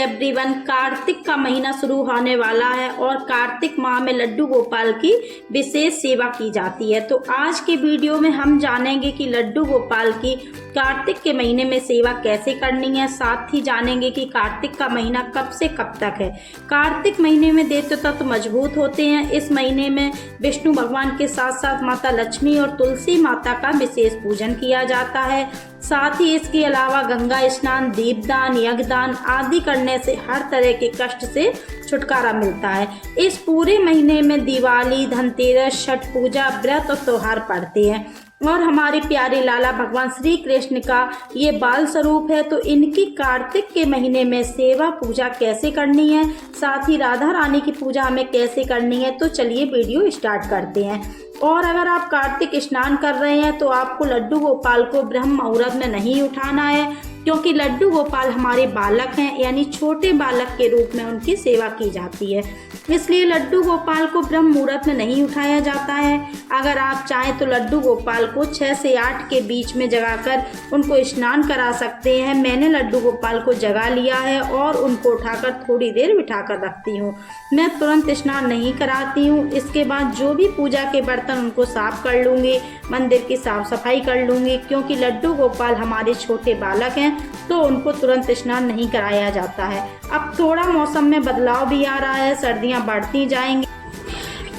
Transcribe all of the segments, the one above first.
Everyone. Kartik का महीना शुरू होने वाला है और कार्तिक माह में लड्डू गोपाल की विशेष सेवा की जाती है। तो आज के वीडियो में हम जानेंगे कि लड्डू गोपाल की कार्तिक के महीने में सेवा कैसे करनी है। साथ ही जानेंगे कि कार्तिक का महीना कब से कब तक है। कार्तिक महीने में दैत्य तत्व मजबूत होते हैं। इस महीने में विष्णु भगवान के साथ साथ माता लक्ष्मी और तुलसी माता का विशेष पूजन किया जाता है। साथ ही इसके अलावा गंगा स्नान, दीपदान, यज्ञदान आदि करने से हर तरह के कष्ट से छुटकारा मिलता है। इस पूरे महीने में दिवाली, धनतेरस, छठ पूजा, व्रत और त्योहार पड़ते हैं और हमारे प्यारे लाला भगवान श्री कृष्ण का ये बाल स्वरूप है। तो इनकी कार्तिक के महीने में सेवा पूजा कैसे करनी है, साथ ही राधा रानी की पूजा हमें कैसे करनी है, तो चलिए वीडियो स्टार्ट करते हैं। और अगर आप कार्तिक स्नान कर रहे हैं तो आपको लड्डू गोपाल को ब्रह्म मुहूर्त में नहीं उठाना है, क्योंकि लड्डू गोपाल हमारे बालक हैं, यानी छोटे बालक के रूप में उनकी सेवा की जाती है। इसलिए लड्डू गोपाल को ब्रह्म मुहूर्त में नहीं उठाया जाता है। अगर आप चाहें तो लड्डू गोपाल को 6 से 8 के बीच में जगाकर उनको स्नान करा सकते हैं। मैंने लड्डू गोपाल को जगा लिया है और उनको उठाकर थोड़ी देर बिठाकर रखती हूँ। मैं तुरंत स्नान नहीं कराती हूँ। इसके बाद जो भी पूजा के बर्तन उनको साफ कर लूँगी, मंदिर की साफ सफाई कर लूँगी, क्योंकि लड्डू गोपाल हमारे छोटे बालक हैं तो उनको तुरंत स्नान नहीं कराया जाता है। अब थोड़ा मौसम में बदलाव भी आ रहा है, सर्दियाँ बढ़ती जाएंगी।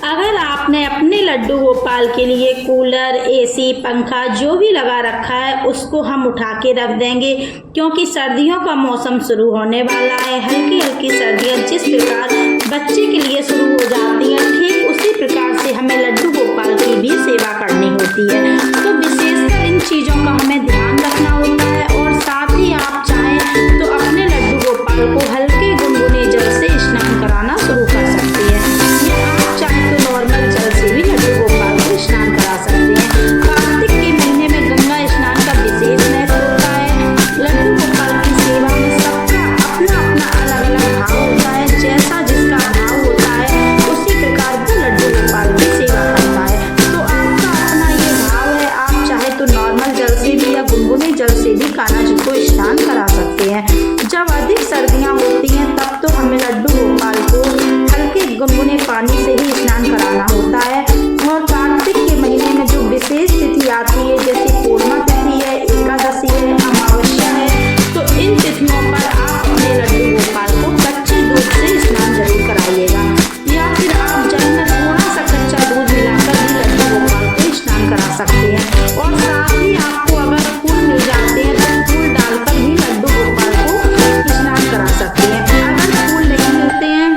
अगर आपने अपने लड्डू गोपाल के लिए कूलर, एसी, पंखा जो भी लगा रखा है उसको हम उठा के रख देंगे, क्योंकि सर्दियों का मौसम शुरू होने वाला है। हल्की हल्की सर्दियाँ जिस प्रकार बच्चे के लिए शुरू हो जाती हैं, ठीक उसी प्रकार से हमें लड्डू गोपाल की भी सेवा करनी होती है। तो विशेषकर इन चीज़ों का हमें ध्यान रखना होता है। और साथ ही आप चाहें तो अपने लड्डू गोपाल को हल्के गुनगुने जल से स्नान कराना शुरू कर सकते हैं, या आप चाहें तो नॉर्मल जल से भी लड्डू गोपाल को स्नान करा सकते हैं। कार्तिक के महीने में गंगा स्नान का विशेष महत्व होता है। लड्डू गोपाल की सेवा में सबका अपना अपना अलग अलग भाव होता है। जैसा जिसका भाव होता है उसी प्रकार वो लड्डू गोपाल की सेवा करता है। तो आपका अपना ये भाव है। आप चाहे तो नॉर्मल जल से भी या गुनगुने जल से भी कान्हा जी को स्नान करा सकते हैं। जब अधिक सर्दियाँ होती हैं तब तो हमें लड्डू गोपाल को हल्के गुनगुने पानी से ही स्नान कराना होता है। और कार्तिक के महीने में जो विशेष तिथि आती है, जैसे पूर्णिमा तिथि है, एकादशी है, अमावस्या है, तो इन तिथियों पर आप अपने लड्डू गोपाल को कच्चे दूध से स्नान जरूर कराइएगा, या फिर आप जल में थोड़ा सा कच्चा दूध मिलाकर भी लड्डू गोपाल को स्नान करा सकते हैं। और साथ ही आपको अगर फूल मिल जाते हैं तो फूल डालकर भी लड्डू गोपाल को स्नान करा सकते हैं। अगर फूल नहीं मिलते हैं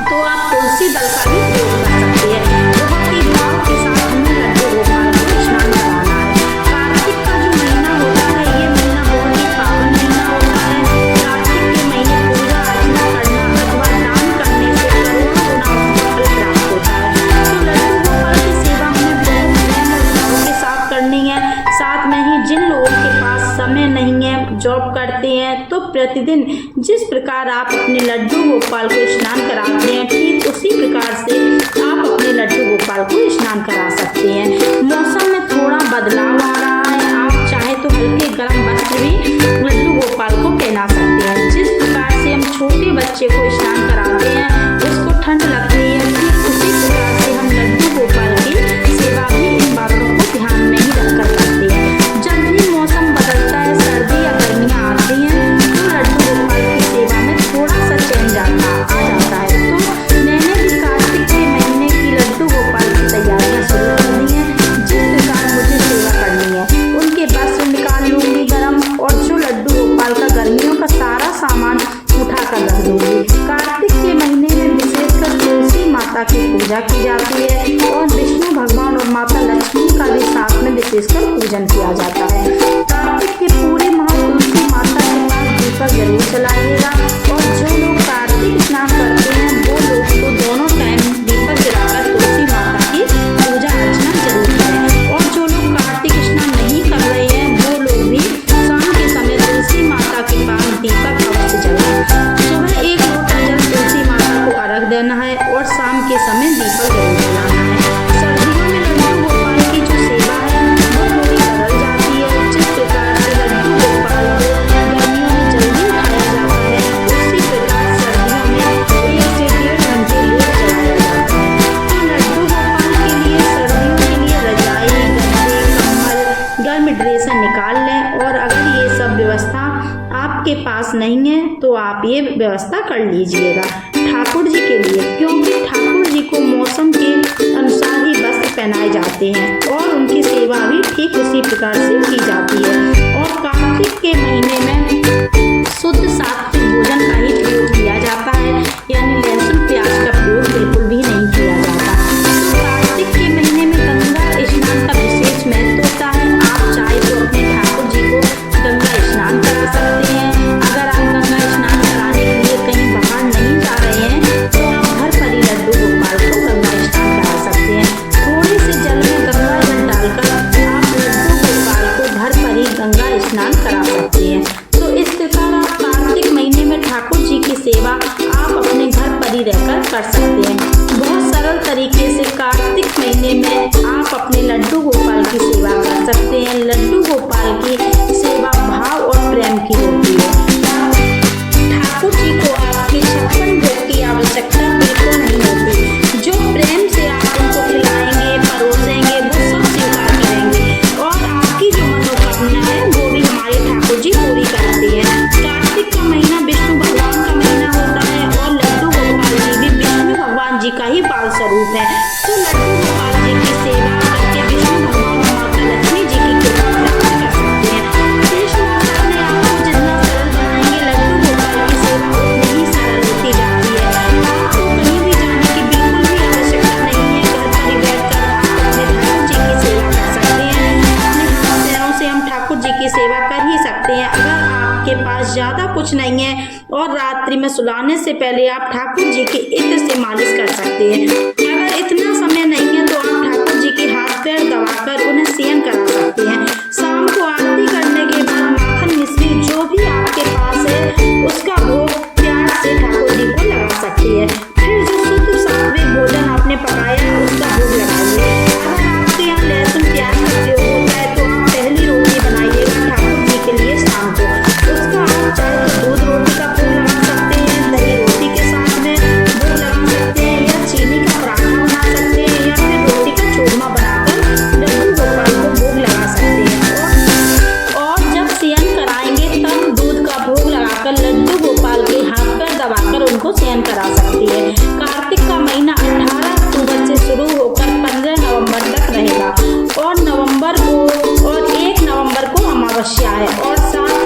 तो आप तुलसी दल का भी प्रयोग कर सकते हैं। बहुत ही भाव के साथ हमें लड्डू गोपाल को स्नान कराना है। कार्तिक का जो महीना होता है ये महीना बहुत ही पावन महीना होता है। कार्तिक के महीने पूजा अर्चना करना अथवा दान करने से करोड़ों गुना फल प्राप्त होता है। तो लड्डू गोपाल की सेवा हमें बहुत नियम और उत्साह के साथ करनी है। साथ में ही जिन लोगों के पास समय नहीं है, जॉब करते हैं, तो प्रतिदिन जिस प्रकार आप अपने लड्डू गोपाल को स्नान कराते हैं, ठीक उसी प्रकार से आप अपने लड्डू गोपाल को स्नान करा सकते हैं। मौसम में थोड़ा बदलाव आ रहा है। आप चाहे तो हल्के गर्म वस्त्र भी लड्डू गोपाल को पहना सकते हैं। जिस प्रकार से हम छोटे बच्चे को स्नान कराते हैं, उसको ठंड लगती है, ठीक उसी प्रकार से हम लड्डू गोपाल की सेवा भी इन बातों को ध्यान में ही रखकर करते हैं। जब भी मौसम बदलता है, सर्दी या गर्मियाँ आती हैं, तो लड्डू गोपाल की सेवा में थोड़ा सा चेंज आ जाता है। तो मैंने भी कार्तिक के महीने की लड्डू गोपाल की तैयारियां शुरू कर दी हैं। जिस प्रकार मुझे सेवा करनी है उनके वस्त्र निकाल लूँगी गरम, और जो लड्डू गोपाल का गर्मियों का सारा सामान उठा कर रख दूँगी। कार्तिक के महीने में विशेषकर तुलसी माता की पूजा की जाती है और विष्णु भगवान और माता लक्ष्मी का भी साथ में विशेषकर पूजन किया जाता है। कार्तिक के पूरे माह तुलसी माता के पास दीपक जरूर जलाइएगा। और जो लोग कार्तिक स्नान करते हैं वो लोग तो दोनों टाइम दीपक जलाकर तुलसी माता की पूजा अर्चना जरूर करें। और जो लोग कार्तिक स्नान नहीं कर रहे हैं वो लोग भी शाम के समय तुलसी माता के पास दीपक अवश्य जलाएं। सुबह 1 लोटा जल तुलसी माता को अर्घ देना है और शाम के समय दीपक जरूर जलाना है। सर्दियों में लड्डू गोपाल की जो सेवा है वो थोड़ी बदल जाती है। जिस प्रकार से लड्डू गोपाल को गर्मियों में जल्दी खाया जाता है, उसी व्यवस्था कर लीजिएगा ठाकुर जी के लिए, क्योंकि ठाकुर जी को मौसम के अनुसार ही वस्त्र पहनाए जाते हैं और उनकी सेवा भी ठीक उसी प्रकार से की जाती है। और कार्तिक के महीने में शुद्ध सात्विक भोजन का ही प्रयोग किया जाता है, यानी लहसुन प्याज का प्रयोग बिल्कुल भी नहीं किया जाता। तो कार्तिक के महीने में गंगा स्नान का विशेष महत्व होता है। आप चाहे तो अपने ठाकुर जी को गंगा स्नान करा सकते हैं। अगर आप गंगा स्नान कराने के लिए कहीं बाहर नहीं जा रहे हैं तो आप घर पर ही लड्डू गोपाल को गंगा स्नान करा सकते हैं। थोड़े से जल में गंगा जल डालकर आप लड्डू गोपाल को घर पर ही गंगा स्नान करा सकते हैं। तो इस प्रकार आप कार्तिक महीने में ठाकुर जी की सेवा आप अपने घर पर ही रहकर कर सकते हैं। बहुत सरल तरीके से कार्तिक महीने में आप अपने लड्डू गोपाल की सेवा कर सकते हैं। लड्डू गोपाल की सेवा भाव और प्रेम की होती है। ठाकुर जी को आपके 56 भोग की आवश्यकता बिल्कुल नहीं होती। जो प्रेम से आप उनको खिलाएंगे, परोसेंगे, वो सब स्वीकार करेंगे और आपकी जो मनोकामना है वो भी हमारे ठाकुर जी पूरी करते हैं। कार्तिक का महीना विष्णु भगवान का महीना होता है और लड्डू गोपाल जी भी विष्णु भगवान जी का ही बाल स्वरूप है। तो लड्डू गोपाल जी की सेवा करके विष्णु भगवान और माता लक्ष्मी जी की कृपा प्राप्त कर सकते हैं। कृष्ण अपने आप को जितना सरल बनाएंगे, लड्डू गोपाल की सेवा उतनी ही सरल होती जाती है। आपको कहीं भी जाने की बिल्कुल भी आवश्यकता नहीं है। घर पर ही बैठकर आप अपने ठाकुर जी की सेवा कर सकते हैं। अपने हाथ पैरों से हम ठाकुर जी की सेवा कर ही सकते हैं। अगर आपके पास ज्यादा कुछ नहीं है और रात्रि में सुलाने से पहले आप ठाकुर जी के इत्र से मालिश कर सकते हैं। अगर इतना समय नहीं है तो आप ठाकुर जी के हाथ पैर दबाकर उन्हें शयन करा सकते हैं। शाम को आरती करने के बाद माखन मिश्री जो भी आपके पास है उसका भोग प्यार से ठाकुर जी को लगा सकती है। फिर जो शुद्ध सात्विक भोजन आपने पकाया उसका भोग लगाइए। अगर आपके यहाँ लहसुन प्याज का प्रयोग होता है तो आप पहली रोटी बनाइएगा ठाकुर जी के लिए शाम को। उसका आप चाहे तो दूध रोटी का भोग लगा सकते हैं, दही रोटी के साथ में भोग लगा सकते हैं, या चीनी का पराठा बना सकते हैं, या फिर रोटी का चूरमा बनाकर लड्डू गोपाल को भोग लगा सकते हैं। और जब शयन कराएंगे तब दूध का भोग लगाकर लड्डू गोपाल के हाथ पर दबाकर उनको शयन करा सकती है। कार्तिक का महीना 18 अक्टूबर से शुरू होकर 15 नवंबर तक रहेगा और 1 नवंबर को अमावस्या है और 7